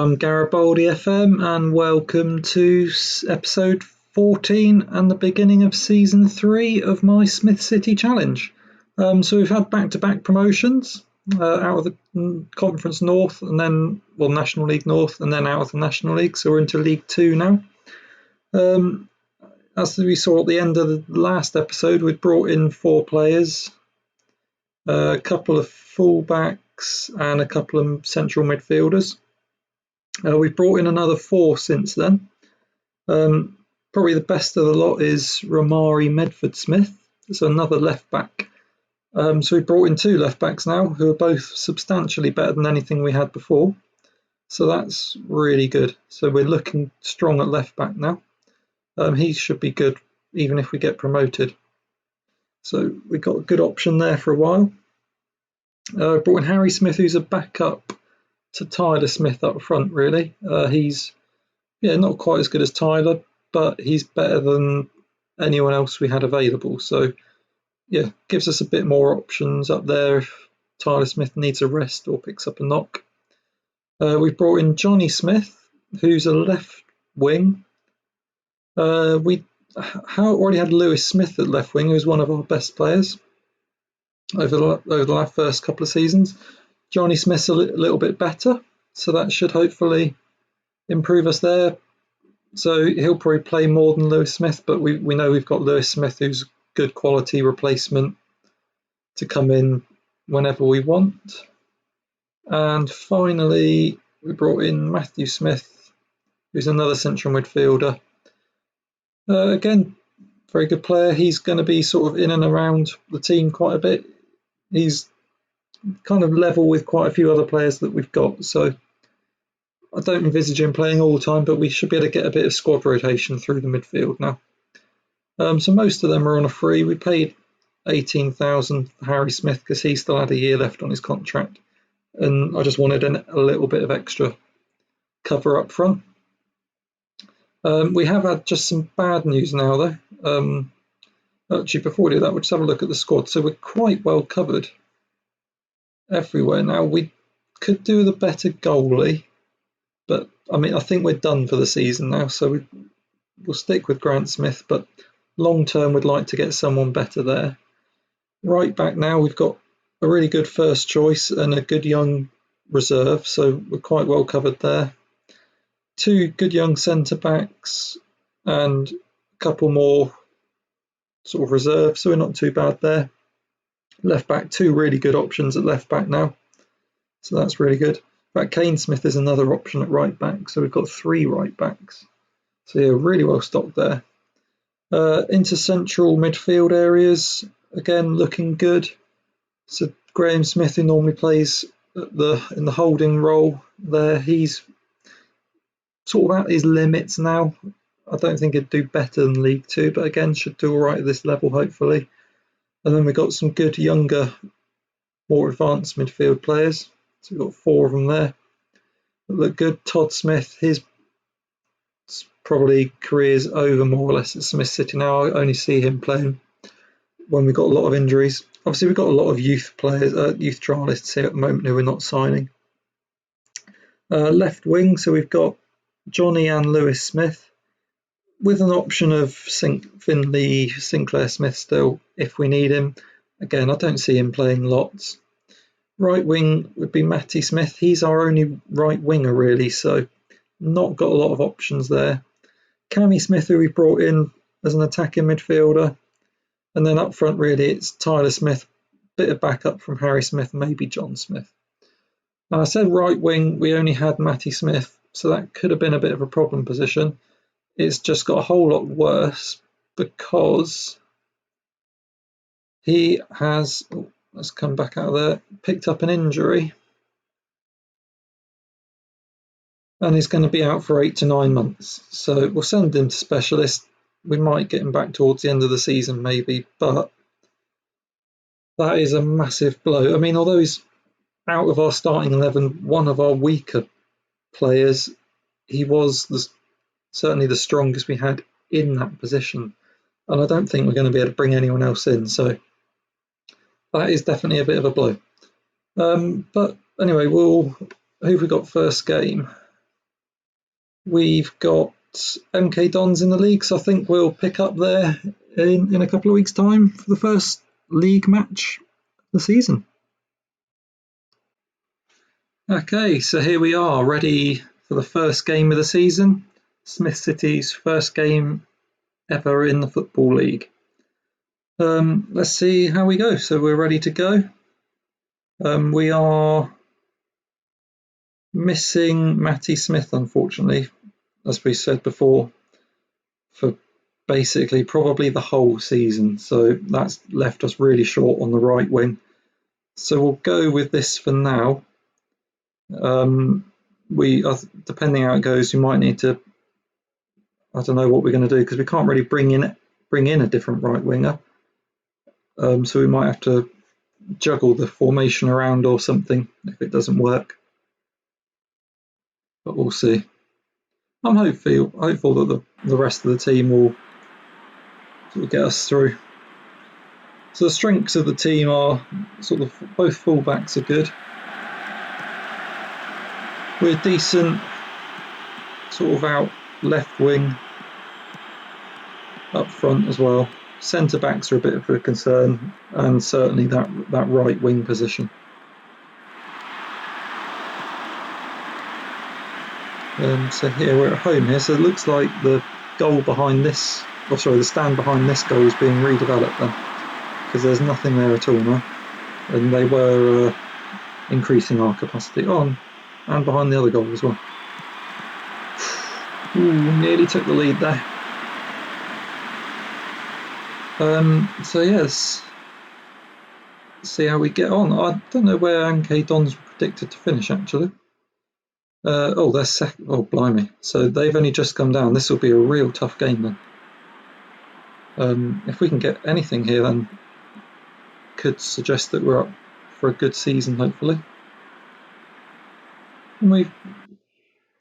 I'm Garibaldi FM, and welcome to episode 14 and the beginning of season 3 of my Smith City Challenge. So we've had back-to-back promotions out of the Conference North, and then, well, National League North, and then out of the National League, so we're into League 2 now. As we saw at the end of the last episode, we'd brought in 4 players, a couple of full-backs and a couple of central midfielders. We've brought in another 4 since then. Probably the best of the lot is Romari Medford-Smith. It's another left-back. So we've brought in 2 left-backs now, who are both substantially better than anything we had before. So that's really good. So we're looking strong at left-back now. He should be good, even if we get promoted. So we've got a good option there for a while. Brought in Harry Smith, who's a backup to Tyler Smith up front, really. He's not quite as good as Tyler, but he's better than anyone else we had available. So, gives us a bit more options up there if Tyler Smith needs a rest or picks up a knock. We've brought in Johnny Smith, who's a left wing. We already had Lewis Smith at left wing, who's one of our best players over the first couple of seasons. Johnny Smith's a little bit better, so that should hopefully improve us there. So he'll probably play more than Lewis Smith, but we know we've got Lewis Smith, who's a good quality replacement to come in whenever we want. And finally, we brought in Matthew Smith, who's another central midfielder. Again, very good player. He's going to be sort of in and around the team quite a bit. He's kind of level with quite a few other players that we've got, so I don't envisage him playing all the time, but we should be able to get a bit of squad rotation through the midfield now. So most of them are on a free. We paid $18,000 for Harry Smith because he still had a year left on his contract, and I just wanted a little bit of extra cover up front. We have had just some bad news now, though. Actually, before we do that, we'll just have a look at the squad. So we're quite well covered everywhere now. We could do with a better goalie, but I think we're done for the season now, so we'll stick with Grant Smith, but long term we'd like to get someone better there. Right back now we've got a really good first choice and a good young reserve, so we're quite well covered there. 2 good young centre backs and a couple more sort of reserves, so we're not too bad there. Left back, 2 really good options at left back now, so that's really good. In fact, Kane Smith is another option at right back, so we've got 3 right backs. So really well stocked there. Into central midfield areas, again looking good. So Graham Smith, who normally plays in the holding role there, he's sort of at his limits now. I don't think he'd do better than League 2, but again should do all right at this level hopefully. And then we've got some good younger, more advanced midfield players. So we've got 4 of them there that look good. Todd Smith, his probably career's over more or less at Smith City now. I only see him playing when we've got a lot of injuries. Obviously we've got a lot of youth players, youth trialists here at the moment who we're not signing. Left wing, so we've got Johnny and Lewis Smith, with an option of Finley Sinclair Smith still if we need him. Again, I don't see him playing lots. Right wing would be Matty Smith. He's our only right winger really, so not got a lot of options there. Cammy Smith, who we brought in as an attacking midfielder. And then up front really it's Tyler Smith, bit of backup from Harry Smith, maybe John Smith. Now I said right wing, we only had Matty Smith, so that could have been a bit of a problem position. It's just got a whole lot worse because he has, let's come back out of there, picked up an injury and he's going to be out for 8 to 9 months. So we'll send him to specialist. We might get him back towards the end of the season maybe, but that is a massive blow. Although he's out of our starting 11, one of our weaker players, he was certainly the strongest we had in that position, and I don't think we're going to be able to bring anyone else in, so that is definitely a bit of a blow. But anyway, who have we got first game? We've got MK Dons in the league, so I think we'll pick up there in a couple of weeks' time for the first league match of the season. Okay, so here we are, ready for the first game of the season. Smith City's first game ever in the Football League. Let's see how we go. So we're ready to go. We are missing Matty Smith, unfortunately, as we said before, for basically probably the whole season. So that's left us really short on the right wing. So we'll go with this for now. We depending how it goes, we might need to. I don't know what we're going to do because we can't really bring in a different right winger. So we might have to juggle the formation around or something if it doesn't work. But we'll see. I'm hopeful that the rest of the team will sort of get us through. So the strengths of the team are sort of both fullbacks are good. We're decent sort of out left wing, up front as well. Centre backs are a bit of a concern, and certainly that right wing position. So here we're at home here, so it looks like the goal behind this, the stand behind this goal is being redeveloped then, because there's nothing there at all now, and they were increasing our capacity on and behind the other goal as well. Ooh, nearly took the lead there. So yes, see how we get on. I don't know where MK Dons were predicted to finish actually. They're second. Oh, blimey! So they've only just come down. This will be a real tough game then. If we can get anything here, then could suggest that we're up for a good season, hopefully. And we've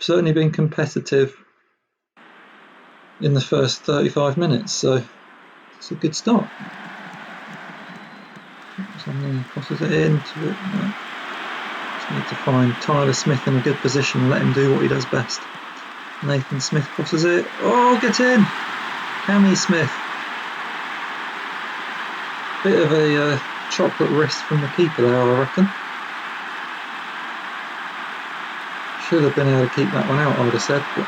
certainly been competitive in the first 35 minutes, so it's a good start. Something crosses it into it. Just need to find Tyler Smith in a good position and let him do what he does best. Nathan Smith crosses it. Oh, get in! Cammy Smith. Bit of a chocolate wrist from the keeper there, I reckon. Should have been able to keep that one out, I would have said, but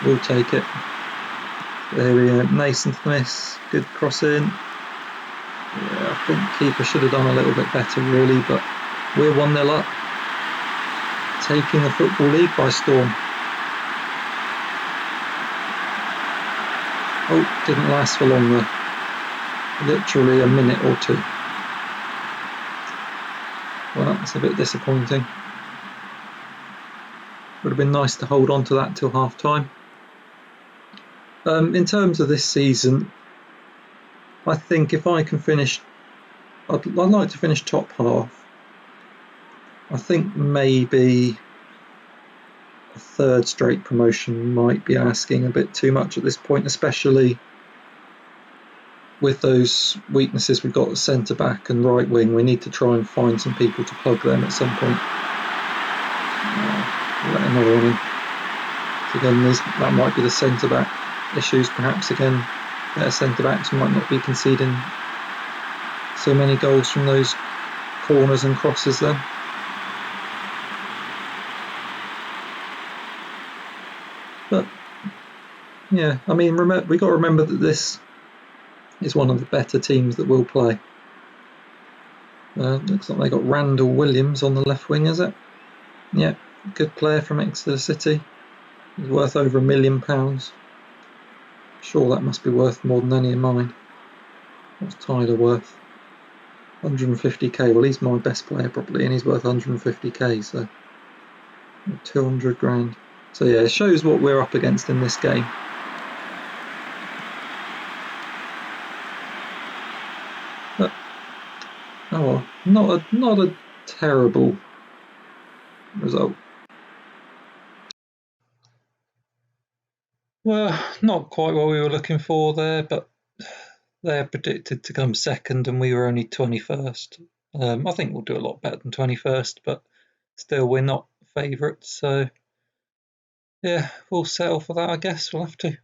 we'll take it. There we go, Nathan Smith, good cross in. Yeah, I think keeper should have done a little bit better really, but we're 1-0 up. Taking the Football League by storm. Oh, didn't last for long though. Literally a minute or two. Well, that's a bit disappointing. Would have been nice to hold on to that till half time. In terms of this season, I think if I can finish, I'd like to finish top half. I think maybe a third straight promotion might be asking a bit too much at this point, especially with those weaknesses we've got at centre back and right wing. We need to try and find some people to plug them at some point. Let another one in. So again, that might be the centre back issues. Perhaps again, better centre backs might not be conceding so many goals from those corners and crosses then. But yeah, I mean, we got to remember that this is one of the better teams that will play. Looks like they got Randall Williams on the left wing, is it? Yeah, good player from Exeter City. He's worth over £1 million. Sure, that must be worth more than any of mine. What's Tyler worth? 150k. Well, he's my best player probably, and he's worth 150k. So 200 grand. So yeah, it shows what we're up against in this game. But oh well, not a terrible result. Well, not quite what we were looking for there, but they're predicted to come second and we were only 21st. I think we'll do a lot better than 21st, but still we're not favourites, so Yeah, we'll settle for that, I guess. We'll have to.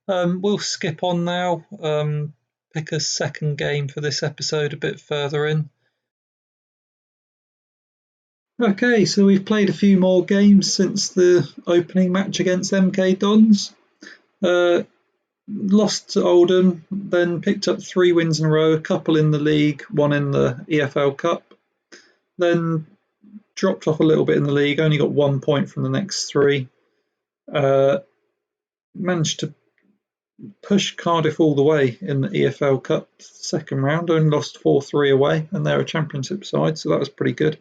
We'll skip on now. Pick a second game for this episode a bit further in. Okay, so we've played a few more games since the opening match against MK Dons. Lost to Oldham, then picked up 3 wins in a row, a couple in the league, one in the EFL Cup. Then dropped off a little bit in the league, only got 1 point from the next 3. Managed to push Cardiff all the way in the EFL Cup second round, only lost 4-3 away, and they're a championship side, so that was pretty good.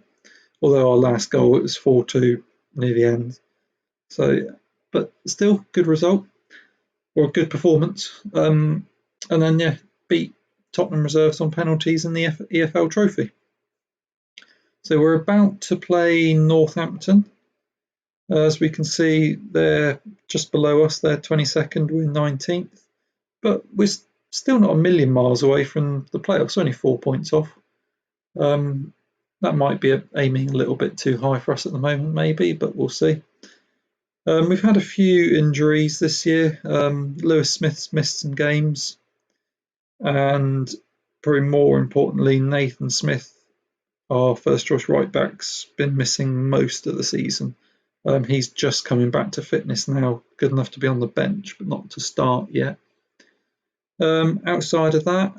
Although our last goal, it was 4-2 near the end. So, but still, good result, or a good performance. And then, yeah, beat Tottenham reserves on penalties in the EFL Trophy. So we're about to play Northampton. As we can see, they're just below us. They're 22nd, we're 19th. But we're still not a million miles away from the playoffs, only 4 points off. That might be aiming a little bit too high for us at the moment, maybe, but we'll see. We've had a few injuries this year. Lewis Smith's missed some games. And probably more importantly, Nathan Smith, our first choice right back's been missing most of the season. He's just coming back to fitness now, good enough to be on the bench, but not to start yet. Outside of that,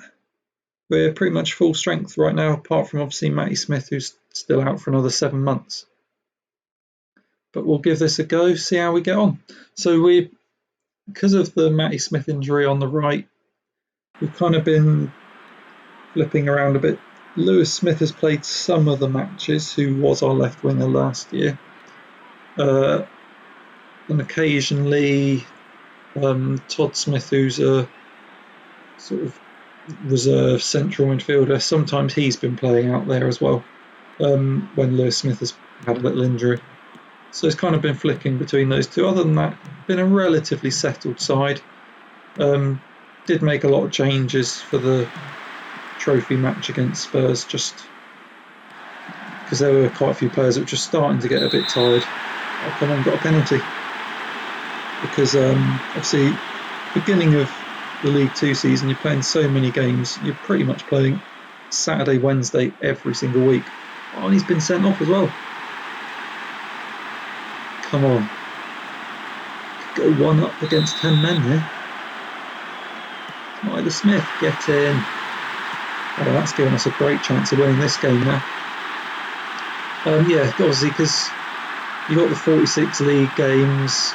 we're pretty much full strength right now, apart from obviously Matty Smith, who's still out for another 7 months. But we'll give this a go, see how we get on. So because of the Matty Smith injury on the right, we've kind of been flipping around a bit. Lewis Smith has played some of the matches, who was our left winger last year. And occasionally Todd Smith, who's a sort of reserve central midfielder, sometimes he's been playing out there as well, when Lewis Smith has had a little injury. So it's kind of been flicking between those two. Other than that, been a relatively settled side. Did make a lot of changes for the trophy match against Spurs, just because there were quite a few players that were just starting to get a bit tired. Oh, come on, got a penalty. Because obviously, beginning of the League 2 season, you're playing so many games, you're pretty much playing Saturday, Wednesday every single week. Oh, and he's been sent off as well. Come on. Go 1 up against 10 men here. Either Smith, get in. Oh, that's given us a great chance of winning this game now. Yeah, obviously, because you got the 46 league games.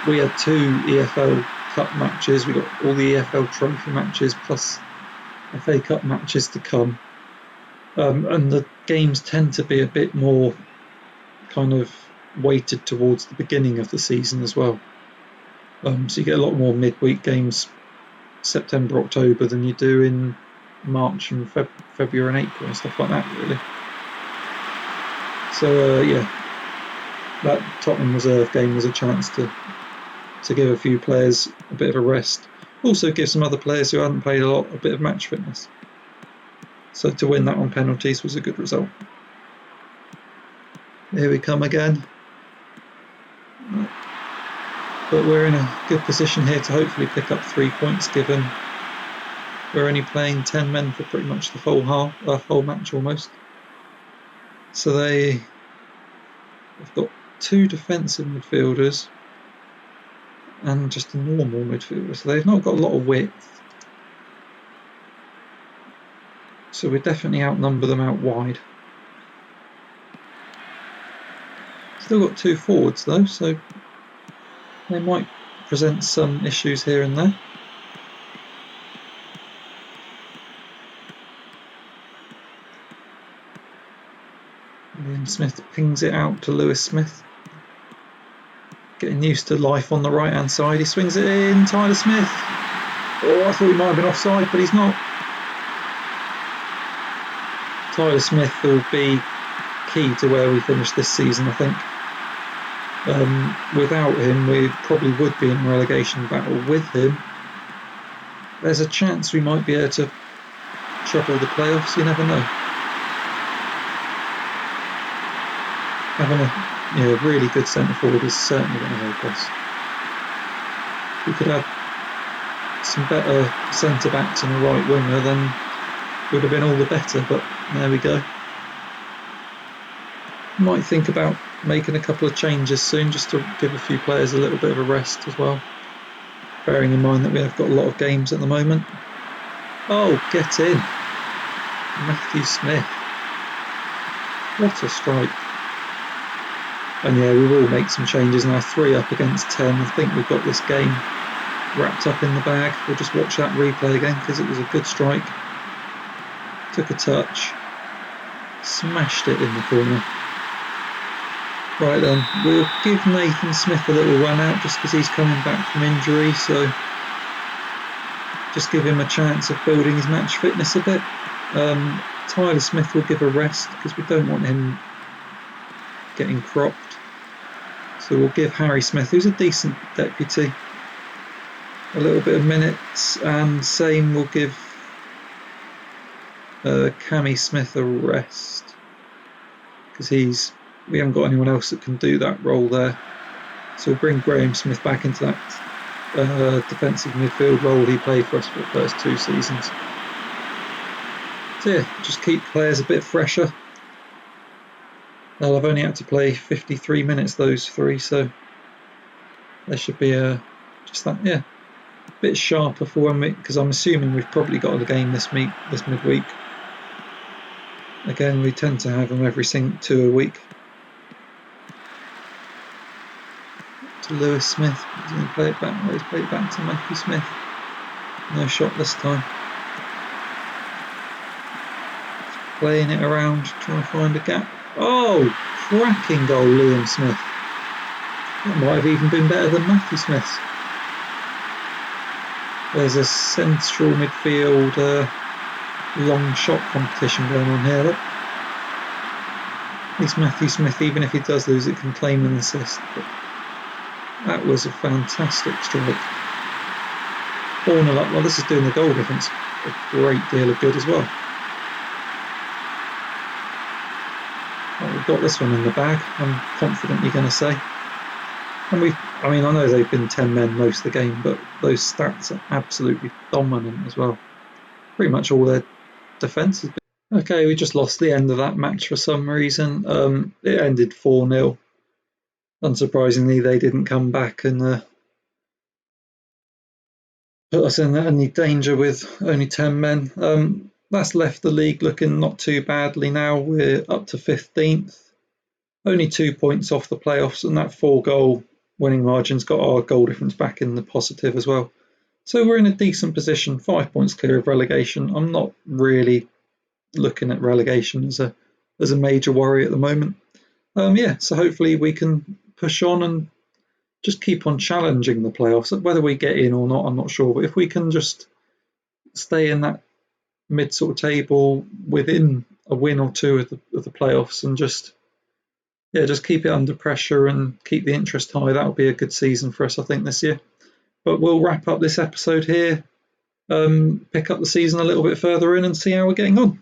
We had 2 EFL Cup matches. We got all the EFL Trophy matches plus FA Cup matches to come. And the games tend to be a bit more kind of weighted towards the beginning of the season as well. So you get a lot more midweek games September, October than you do in March and February and April and stuff like that, really. So yeah, that Tottenham reserve game was a chance to give a few players a bit of a rest. Also give some other players who hadn't played a lot a bit of match fitness. So to win that on penalties was a good result. Here we come again. But we're in a good position here to hopefully pick up 3 points, given we're only playing 10 men for pretty much the whole match almost. So they've got 2 defensive midfielders and just a normal midfielder. So they've not got a lot of width. So we definitely outnumber them out wide. Still got 2 forwards though, so they might present some issues here and there. And Smith pings it out to Lewis Smith. Getting used to life on the right hand side. He swings it in, Tyler Smith. Oh, I thought he might have been offside, but he's not. Tyler Smith will be key to where we finish this season, I think. Without him, we probably would be in a relegation battle. With him, there's a chance we might be able to trouble the playoffs. You never know. Having yeah, really good centre forward is certainly going to help us. We could have some better centre backs and a right winger, then would have been all the better. But there we go. Might think about making a couple of changes soon, just to give a few players a little bit of a rest as well. Bearing in mind that we have got a lot of games at the moment. Oh, get in, Matthew Smith! What a strike! And yeah, we will make some changes now. 3 up against 10. I think we've got this game wrapped up in the bag. We'll just watch that replay again because it was a good strike. Took a touch, smashed it in the corner. Right then, we'll give Nathan Smith a little run out just because he's coming back from injury, so just give him a chance of building his match fitness a bit. Tyler Smith will give a rest because we don't want him getting cropped. So we'll give Harry Smith, who's a decent deputy, a little bit of minutes, and same we'll give Cammy Smith a rest because we haven't got anyone else that can do that role there. So we'll bring Graham Smith back into that defensive midfield role he played for us for the first 2 seasons. So yeah, just keep players a bit fresher. I've only had to play 53 minutes those 3, so there should be just that, yeah, a bit sharper for one week, because I'm assuming we've probably got a game this midweek. Again, we tend to have them every 2 a week. To Lewis Smith, he's going to play it back. He's played it back to Matthew Smith. No shot this time. Just playing it around, trying to find a gap. Oh, cracking goal, Liam Smith. That might have even been better than Matthew Smith's. There's a central midfield long shot competition going on here. Look. At least Matthew Smith, even if he does lose it, can claim an assist. But that was a fantastic strike. 4-0 up. Well, this is doing the goal difference a great deal of good as well. Well, we've got this one in the bag, I'm confident you're going to say. And I know they've been 10 men most of the game, but those stats are absolutely dominant as well. Pretty much all their defence has been. Okay, we just lost the end of that match for some reason. It ended 4-0. Unsurprisingly, they didn't come back and put us in any danger with only 10 men. That's left the league looking not too badly now. We're up to 15th. Only 2 points off the playoffs, and that 4-goal winning margin's got our goal difference back in the positive as well. So we're in a decent position, 5 points clear of relegation. I'm not really looking at relegation as a major worry at the moment. Yeah, so hopefully we can push on and just keep on challenging the playoffs. Whether we get in or not, I'm not sure. But if we can just stay in that mid sort of table within a win or 2 of the playoffs and just keep it under pressure and keep the interest high, that'll be a good season for us, I think, this year. But we'll wrap up this episode here, pick up the season a little bit further in and see how we're getting on.